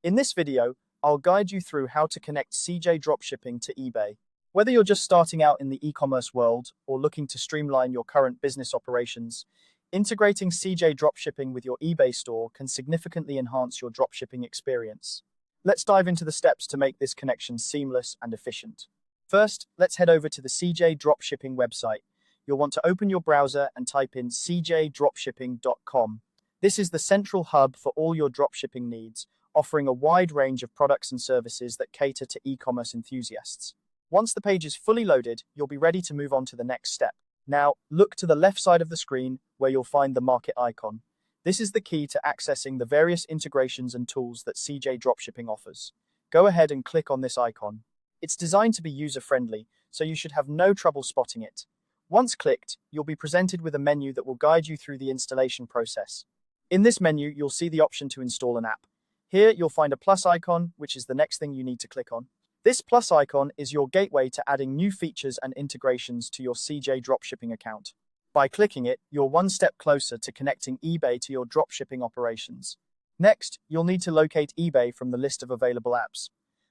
In this video, I'll guide you through how to connect CJ Dropshipping to eBay. Whether you're just starting out in the e-commerce world or looking to streamline your current business operations, integrating CJ Dropshipping with your eBay store can significantly enhance your dropshipping experience. Let's dive into the steps to make this connection seamless and efficient. First, let's head over to the CJ Dropshipping website. You'll want to open your browser and type in cjdropshipping.com. This is the central hub for all your dropshipping needs, offering a wide range of products and services that cater to e-commerce enthusiasts. Once the page is fully loaded, you'll be ready to move on to the next step. Now, look to the left side of the screen where you'll find the market icon. This is the key to accessing the various integrations and tools that CJ Dropshipping offers. Go ahead and click on this icon. It's designed to be user-friendly, so you should have no trouble spotting it. Once clicked, you'll be presented with a menu that will guide you through the installation process. In this menu, you'll see the option to install an app. Here, you'll find a plus icon, which is the next thing you need to click on. This plus icon is your gateway to adding new features and integrations to your CJ Dropshipping account. By clicking it, you're one step closer to connecting eBay to your dropshipping operations. Next, you'll need to locate eBay from the list of available apps.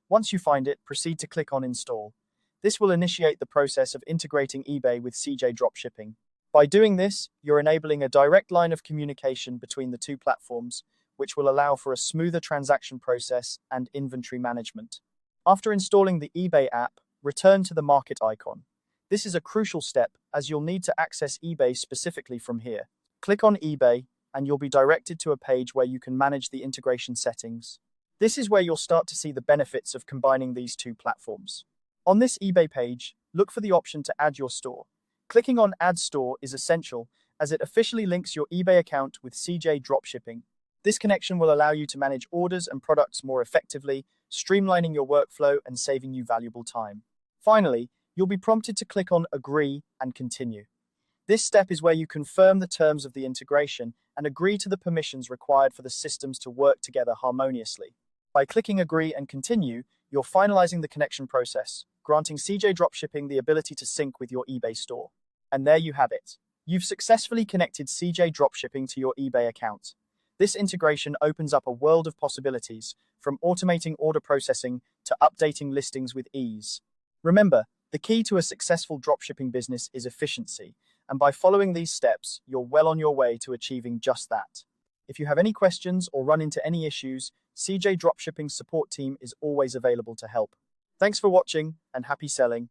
Once you find it, proceed to click on Install. This will initiate the process of integrating eBay with CJ Dropshipping. By doing this, you're enabling a direct line of communication between the two platforms, which will allow for a smoother transaction process and inventory management. After installing the eBay app, return to the market icon. This is a crucial step as you'll need to access eBay specifically from here. Click on eBay and you'll be directed to a page where you can manage the integration settings. This is where you'll start to see the benefits of combining these two platforms. On this eBay page, look for the option to add your store. Clicking on Add Store is essential as it officially links your eBay account with CJ Dropshipping. This connection will allow you to manage orders and products more effectively, streamlining your workflow and saving you valuable time. Finally, you'll be prompted to click on Agree and Continue. This step is where you confirm the terms of the integration and agree to the permissions required for the systems to work together harmoniously. By clicking Agree and Continue, you're finalizing the connection process, granting CJ Dropshipping the ability to sync with your eBay store. And there you have it. You've successfully connected CJ Dropshipping to your eBay account. This integration opens up a world of possibilities, from automating order processing to updating listings with ease. Remember, the key to a successful dropshipping business is efficiency, and by following these steps, you're well on your way to achieving just that. If you have any questions or run into any issues, CJ Dropshipping's support team is always available to help. Thanks for watching, and happy selling.